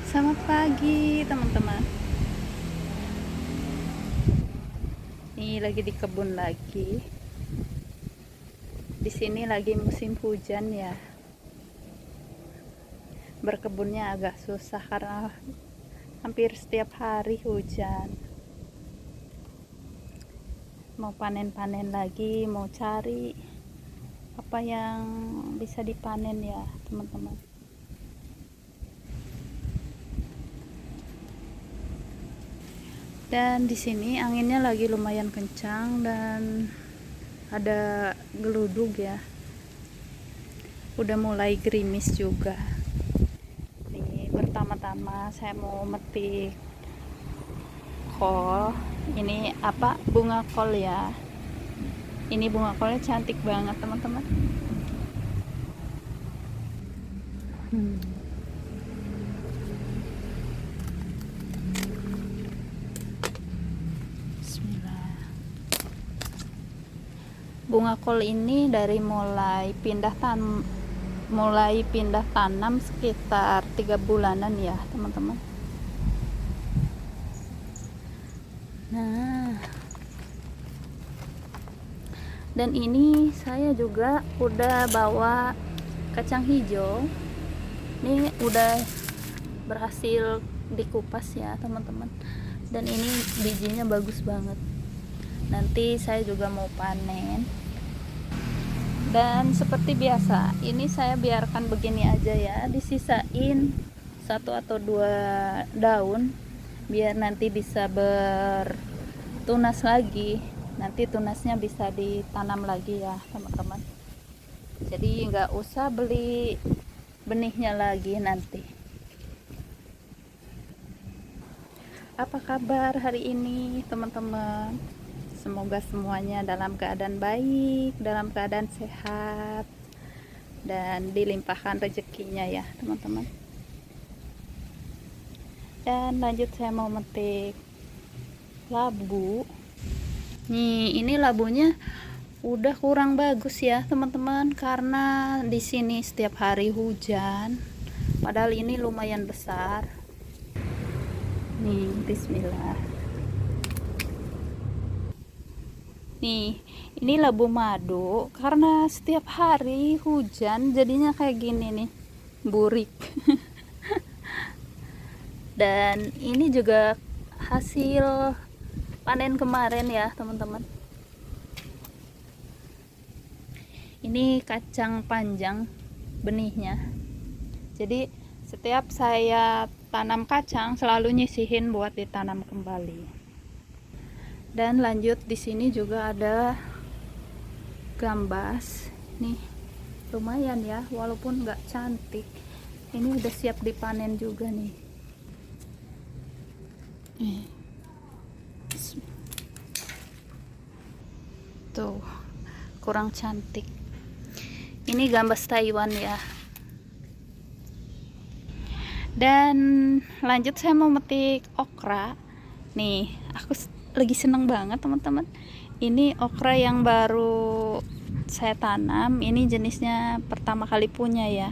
Selamat pagi teman-teman. Ini lagi di kebun lagi. Di sini lagi musim hujan ya. Berkebunnya agak susah karena hampir setiap hari hujan. Mau panen-panen lagi, mau cari apa yang bisa dipanen ya teman-teman. Dan di sini anginnya lagi lumayan kencang dan ada geludug ya. Udah mulai gerimis juga. Nih, pertama-tama saya mau metik kol. Ini apa? Bunga kol ya. Ini bunga kolnya cantik banget, teman-teman. Bismillah. Bunga kol ini dari mulai pindah tanam sekitar 3 bulanan ya teman-teman. Nah, dan ini saya juga udah bawa kacang hijau. Ini udah berhasil dikupas ya teman-teman, dan ini bijinya bagus banget. Nanti saya juga mau panen. Dan seperti biasa, ini saya biarkan begini aja ya, disisain 1 atau 2 daun biar nanti bisa bertunas lagi. Nanti tunasnya bisa ditanam lagi ya teman-teman. Jadi nggak usah beli benihnya lagi nanti. Apa kabar hari ini teman-teman? Semoga semuanya dalam keadaan baik, dalam keadaan sehat, dan dilimpahkan rezekinya ya teman-teman. Dan lanjut saya mau metik labu. Nih, ini labunya udah kurang bagus ya teman-teman, karena di sini setiap hari hujan. Padahal ini lumayan besar. Nih, bismillah. Nih, ini labu madu, karena setiap hari hujan jadinya kayak gini nih, burik. Dan ini juga hasil panen kemarin ya teman-teman. Ini kacang panjang benihnya. Jadi setiap saya tanam kacang selalu nyisihin buat ditanam kembali. Dan lanjut, di sini juga ada gambas. Nih, lumayan ya, walaupun nggak cantik. Ini udah siap dipanen juga nih. Tuh, kurang cantik. Ini gambas Taiwan ya. Dan lanjut saya mau metik okra. Nih, aku lagi seneng banget teman-teman. Ini okra yang baru saya tanam. Ini jenisnya pertama kali punya ya.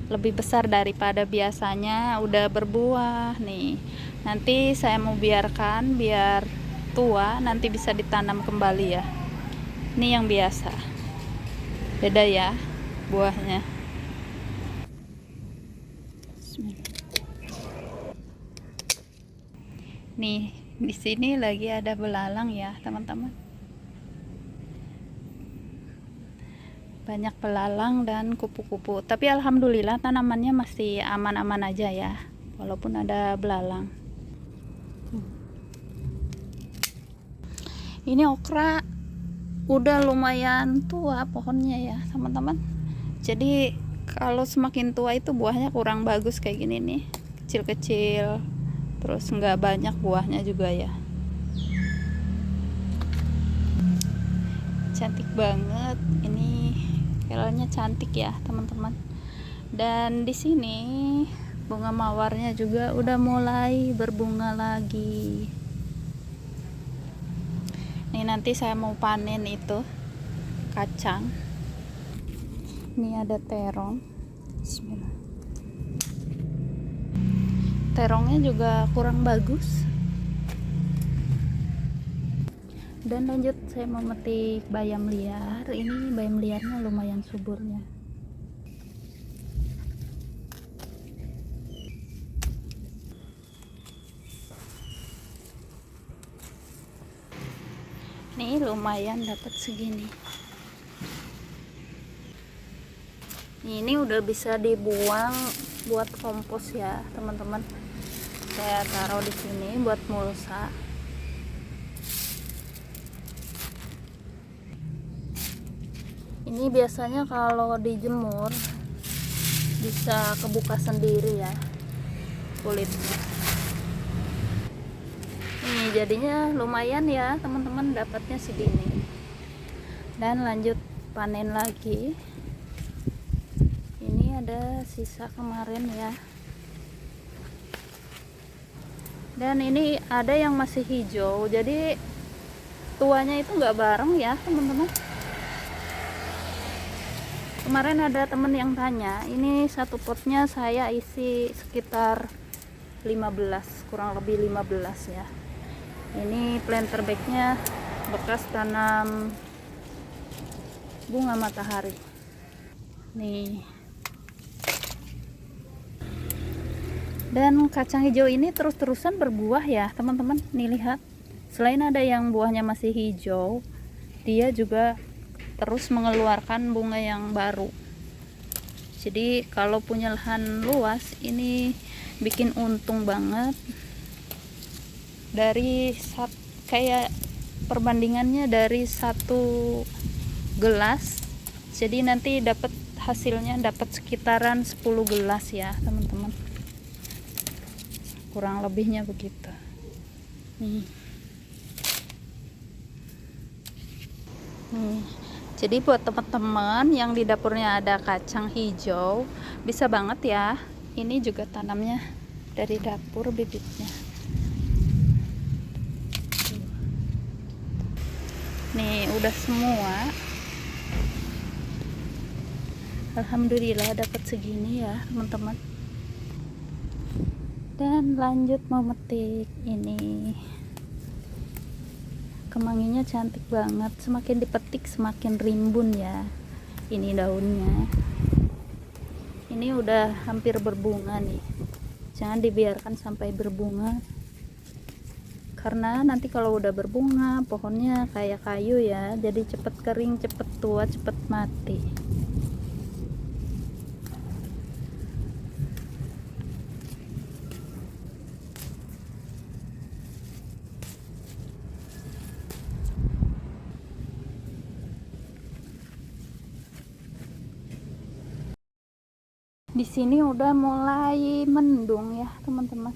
Lebih besar daripada biasanya, udah berbuah nih. Nanti saya mau biarkan biar tua, nanti bisa ditanam kembali ya. Ini yang biasa. Beda ya buahnya. Nih, di sini lagi ada belalang ya, teman-teman. Banyak belalang dan kupu-kupu. Tapi alhamdulillah tanamannya masih aman-aman aja ya, walaupun ada belalang. Ini okra udah lumayan tua pohonnya ya, teman-teman. Jadi kalau semakin tua itu buahnya kurang bagus kayak gini nih, kecil-kecil. Terus nggak banyak buahnya juga ya. Cantik banget, ini kelnya cantik ya teman-teman. Dan di sini bunga mawarnya juga udah mulai berbunga lagi. Nih, nanti saya mau panen itu kacang. Ini ada terong. Bismillah. terongnya juga kurang bagus. Dan lanjut saya mau metik bayam liar. Ini bayam liarnya lumayan suburnya. Nih lumayan dapat segini. Ini udah bisa dibuang buat kompos ya teman-teman. Saya taruh di sini buat mulsa. Ini biasanya kalau dijemur bisa kebuka sendiri ya kulitnya. Ini jadinya lumayan ya teman-teman, dapatnya segini. Dan lanjut panen lagi. Ini ada sisa kemarin ya. Dan ini ada yang masih hijau, jadi tuanya itu nggak bareng ya teman-teman. Kemarin ada temen yang tanya, ini satu potnya saya isi sekitar 15, kurang lebih 15 ya. Ini planter bagnya bekas tanam bunga matahari nih. Dan kacang hijau ini terus-terusan berbuah ya teman-teman. Nih lihat, selain ada yang buahnya masih hijau, dia juga terus mengeluarkan bunga yang baru. Jadi kalau punya lahan luas ini bikin untung banget. Dari kayak perbandingannya dari 1 gelas, jadi nanti dapat hasilnya dapat sekitaran 10 gelas ya teman-teman, kurang lebihnya begitu. Nih. Jadi buat teman-teman yang di dapurnya ada kacang hijau, bisa banget ya. Ini juga tanamnya dari dapur bibitnya. Nih udah semua. Alhamdulillah dapat segini ya teman-teman. Dan lanjut memetik ini. Kemanginya cantik banget, semakin dipetik semakin rimbun ya ini daunnya. Ini udah hampir berbunga nih, jangan dibiarkan sampai berbunga, karena nanti kalau udah berbunga pohonnya kayak kayu ya, jadi cepet kering, cepet tua, cepet mati. Di sini udah mulai mendung ya teman-teman.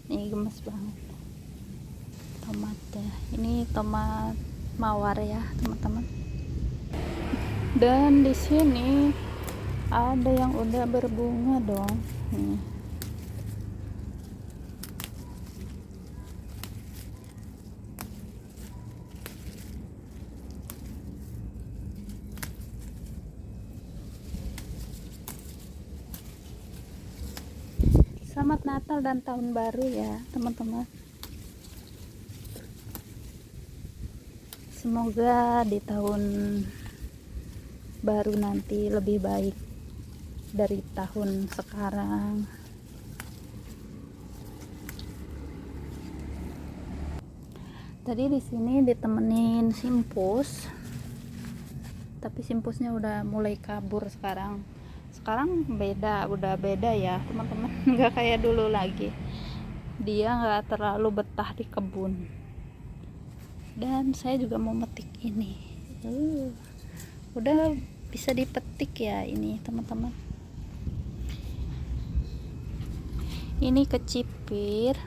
Ini gemes banget tomatnya. Ini tomat mawar ya teman-teman. Dan di sini ada yang udah berbunga dong. Nih. Selamat Natal dan Tahun Baru ya teman-teman. Semoga di tahun baru nanti lebih baik dari tahun sekarang. Tadi di sini ditemenin simpus, tapi simpusnya udah mulai kabur sekarang. Sekarang udah beda ya teman-teman. Nggak kayak dulu lagi, dia nggak terlalu betah di kebun. Dan saya juga mau metik ini. Udah bisa dipetik ya ini teman-teman. Ini kecipir,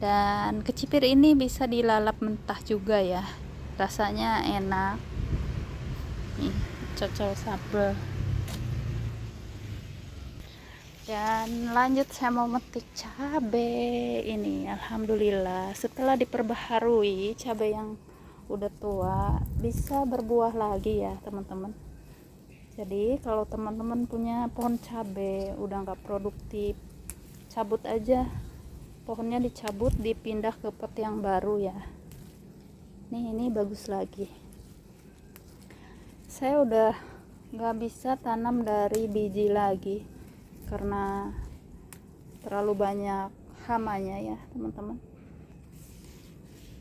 dan kecipir ini bisa dilalap mentah juga ya, rasanya enak nih, cocol sambal. Dan lanjut saya mau metik cabai ini. Alhamdulillah setelah diperbaharui, cabai yang udah tua bisa berbuah lagi ya teman-teman. Jadi kalau teman-teman punya pohon cabai udah nggak produktif, cabut aja, pohonnya dicabut, dipindah ke pot yang baru ya. Ini bagus lagi. Saya udah nggak bisa tanam dari biji lagi karena terlalu banyak hamanya ya teman-teman.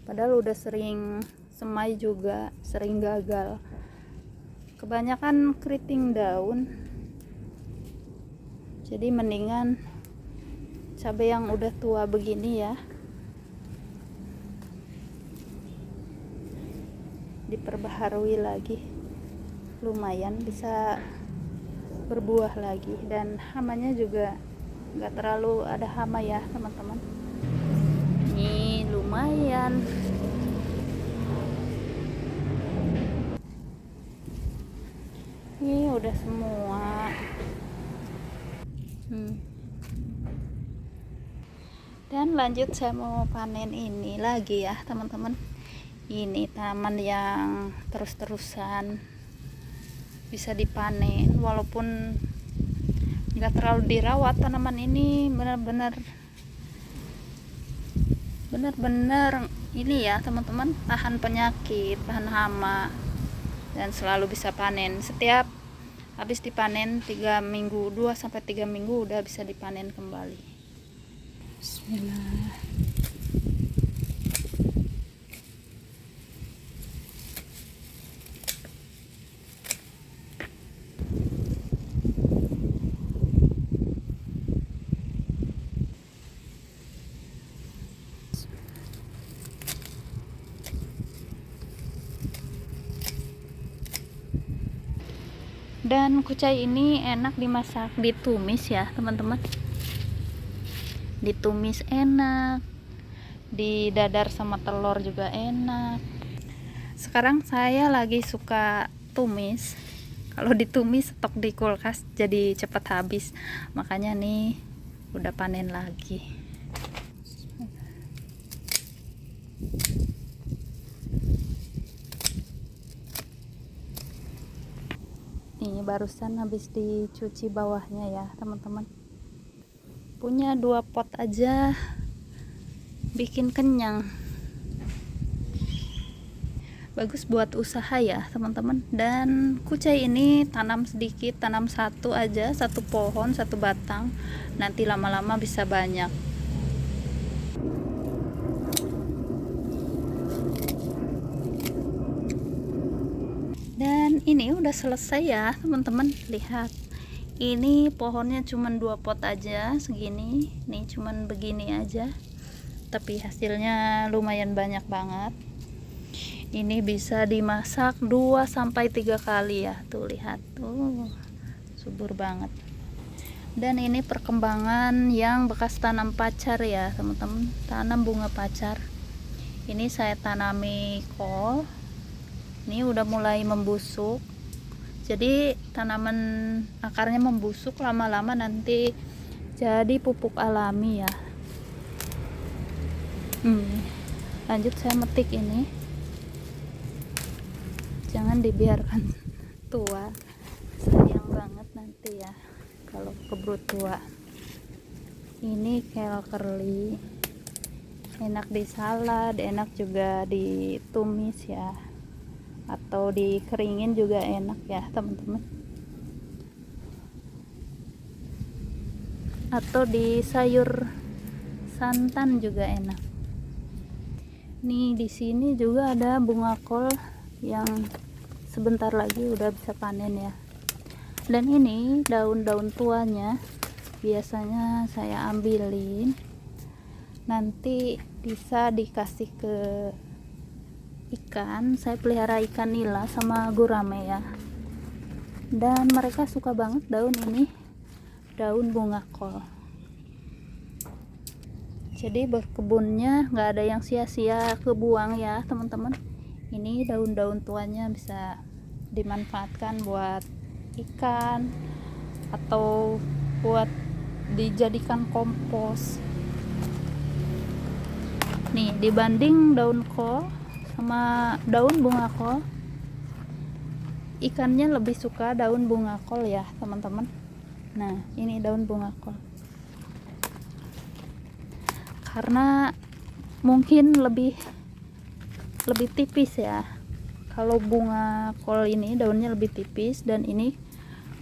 Padahal udah sering semai juga, sering gagal. Kebanyakan keriting daun. Jadi mendingan cabai yang udah tua begini ya diperbaharui lagi, lumayan bisa berbuah lagi, dan hamanya juga nggak terlalu ada hama ya teman-teman. Ini lumayan. Ini udah semua. Dan lanjut saya mau panen ini lagi ya teman-teman. Ini tanaman yang terus-terusan bisa dipanen walaupun nggak terlalu dirawat. Tanaman ini benar-benar ini ya teman-teman, tahan penyakit, tahan hama, dan selalu bisa panen. Setiap habis dipanen 3 minggu, 2-3 minggu udah bisa dipanen kembali. Bismillah. Dan kucai ini enak dimasak, ditumis ya teman-teman. Ditumis enak, didadar sama telur juga enak. Sekarang saya lagi suka tumis. Kalau ditumis stok di kulkas jadi cepat habis. Makanya nih udah panen lagi. Ini barusan habis dicuci bawahnya ya teman-teman. Punya 2 pot aja bikin kenyang. Bagus buat usaha ya teman-teman. Dan kucai ini tanam sedikit, tanam 1 aja, 1 pohon, 1 batang. Nanti lama-lama bisa banyak. Dan ini udah selesai ya teman-teman. Lihat, ini pohonnya cuman 2 pot aja segini. Nih cuman begini aja, tapi hasilnya lumayan banyak banget. Ini bisa dimasak 2-3 kali ya. Tuh lihat tuh, subur banget. Dan ini perkembangan yang bekas tanam pacar ya teman-teman, tanam bunga pacar. Ini saya tanami kol. Ini udah mulai membusuk, jadi tanaman akarnya membusuk, lama-lama nanti jadi pupuk alami ya. Lanjut saya metik ini, jangan dibiarkan tua, sayang banget nanti ya kalau keburu tua. Ini kel curly, enak di salad, enak juga ditumis ya, atau dikeringin juga enak ya teman-teman, atau di sayur santan juga enak. Nih di sini juga ada bunga kol yang sebentar lagi udah bisa panen ya. Dan ini daun-daun tuanya biasanya saya ambilin, nanti bisa dikasih ke ikan. Saya pelihara ikan nila sama gurame ya, dan mereka suka banget daun ini, daun bunga kol. Jadi berkebunnya nggak ada yang sia-sia kebuang ya teman-teman. Ini daun-daun tuanya bisa dimanfaatkan buat ikan atau buat dijadikan kompos. Nih dibanding daun kol sama daun bunga kol, ikannya lebih suka daun bunga kol ya teman-teman. Nah ini daun bunga kol. karena mungkin lebih tipis ya. Kalau bunga kol ini daunnya lebih tipis, dan ini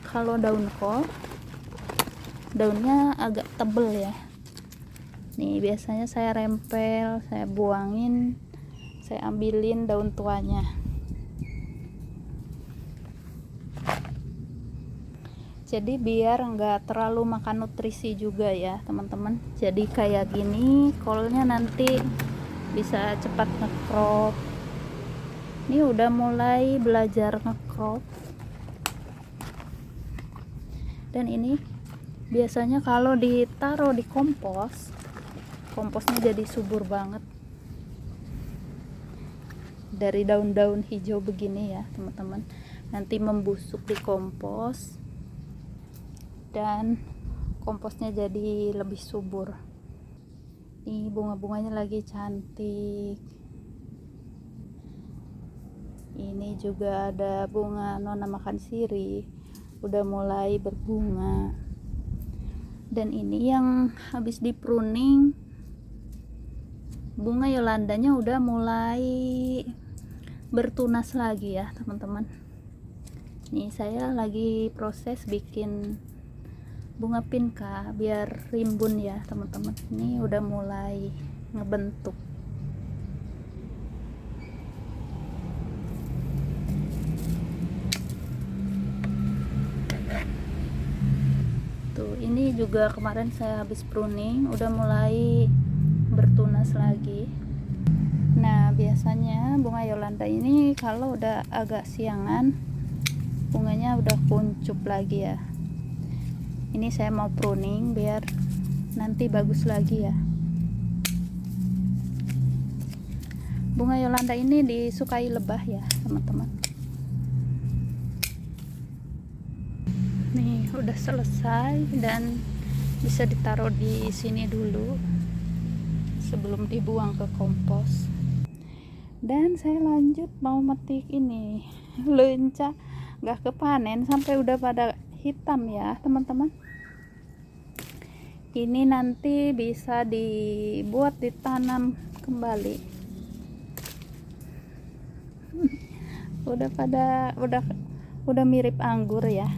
kalau daun kol daunnya agak tebel ya. Nih biasanya saya rempel, saya buangin, saya ambilin daun tuanya. Jadi biar enggak terlalu makan nutrisi juga ya teman-teman. Jadi kayak gini kolnya nanti bisa cepat ngekrop. Ini udah mulai belajar ngekrop. Dan ini biasanya kalau ditaruh di komposnya jadi subur banget. Dari daun-daun hijau begini ya teman-teman, nanti membusuk di kompos dan komposnya jadi lebih subur. Nih bunga-bunganya lagi cantik. Ini juga ada bunga nona makan sirih, udah mulai berbunga. Dan ini yang habis di pruning, bunga Yolandanya udah mulai bertunas lagi ya teman-teman. Nih saya lagi proses bikin bunga pinka biar rimbun ya teman-teman. Ini udah mulai ngebentuk. Tuh, ini juga kemarin saya habis pruning, udah mulai bertunas lagi. Nah, biasanya bunga Yolanda ini kalau udah agak siangan, bunganya udah kuncup lagi ya. Ini saya mau pruning biar nanti bagus lagi ya. Bunga Yolanda ini disukai lebah ya, teman-teman. Nih udah selesai dan bisa ditaruh di sini dulu sebelum dibuang ke kompos. Dan saya lanjut mau metik ini lenca, gak kepanen sampai udah pada hitam ya teman-teman. Ini nanti bisa dibuat ditanam kembali. udah mirip anggur ya.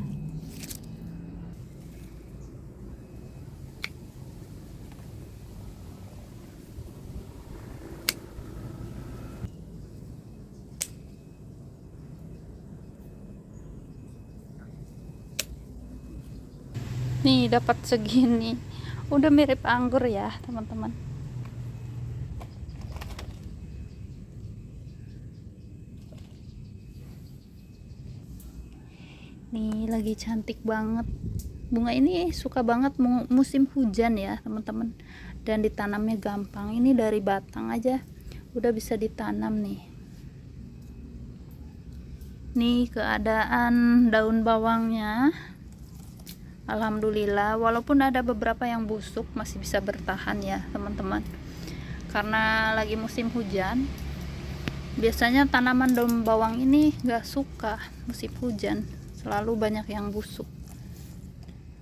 Nih dapat segini, udah mirip anggur ya teman-teman. Nih lagi cantik banget. Bunga ini suka banget musim hujan ya teman-teman, dan ditanamnya gampang. Ini dari batang aja udah bisa ditanam nih. Nih keadaan daun bawangnya, alhamdulillah, walaupun ada beberapa yang busuk masih bisa bertahan ya teman-teman, karena lagi musim hujan. Biasanya tanaman daun bawang ini gak suka musim hujan, selalu banyak yang busuk.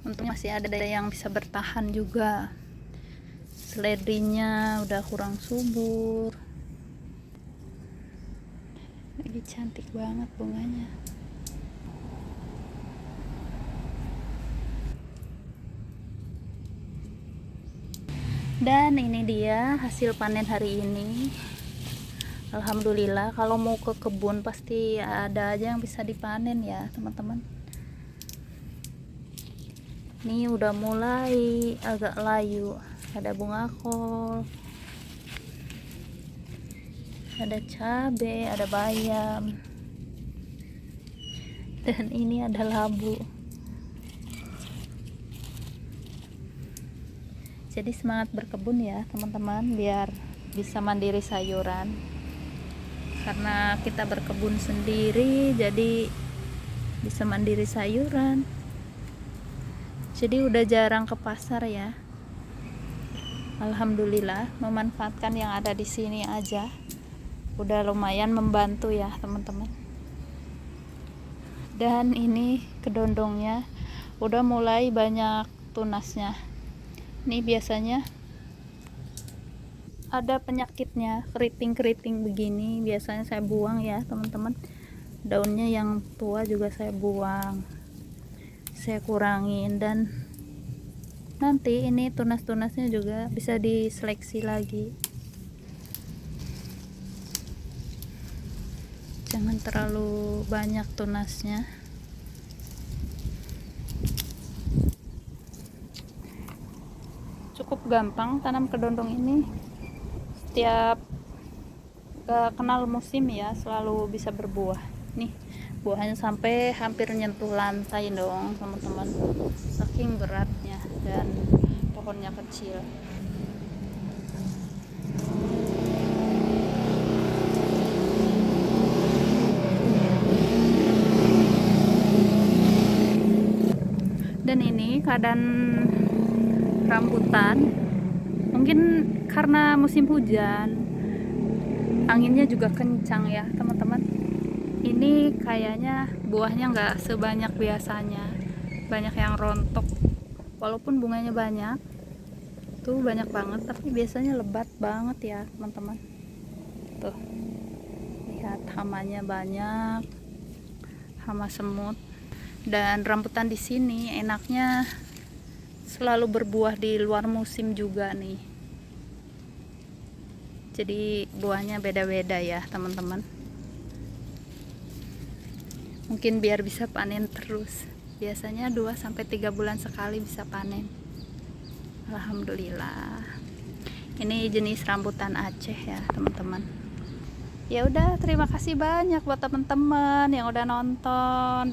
Untungnya masih ada yang bisa bertahan juga. Seledrinya udah kurang subur. Lagi cantik banget bunganya. Dan ini dia hasil panen hari ini. Alhamdulillah, kalau mau ke kebun pasti ada aja yang bisa dipanen ya teman-teman. Ini udah mulai agak layu. Ada bunga kol, ada cabai, ada bayam, dan ini ada labu. Jadi semangat berkebun ya teman-teman, biar bisa mandiri sayuran. Karena kita berkebun sendiri, jadi bisa mandiri sayuran. Jadi udah jarang ke pasar ya. Alhamdulillah, memanfaatkan yang ada di sini aja udah lumayan membantu ya teman-teman. Dan ini kedondongnya udah mulai banyak tunasnya. Ini biasanya ada penyakitnya, keriting-keriting begini biasanya saya buang ya teman-teman. Daunnya yang tua juga saya buang, saya kurangin. Dan nanti ini tunas-tunasnya juga bisa diseleksi lagi, jangan terlalu banyak tunasnya. Cukup gampang tanam kedondong ini, setiap gak kenal musim ya selalu bisa berbuah. Nih buahnya sampai hampir nyentuh lantai dong teman-teman, saking beratnya, dan pohonnya kecil. Dan ini keadaan rambutan, mungkin karena musim hujan, anginnya juga kencang ya teman-teman. Ini kayaknya buahnya nggak sebanyak biasanya, banyak yang rontok. Walaupun bunganya banyak, tuh banyak banget, tapi biasanya lebat banget ya teman-teman. Tuh lihat, hamanya banyak, hama semut. Dan rambutan di sini enaknya selalu berbuah di luar musim juga nih, jadi buahnya beda-beda ya teman-teman. Mungkin biar bisa panen terus, biasanya 2-3 bulan sekali bisa panen. Alhamdulillah. Ini jenis rambutan Aceh ya teman-teman. Ya udah, terima kasih banyak buat teman-teman yang udah nonton.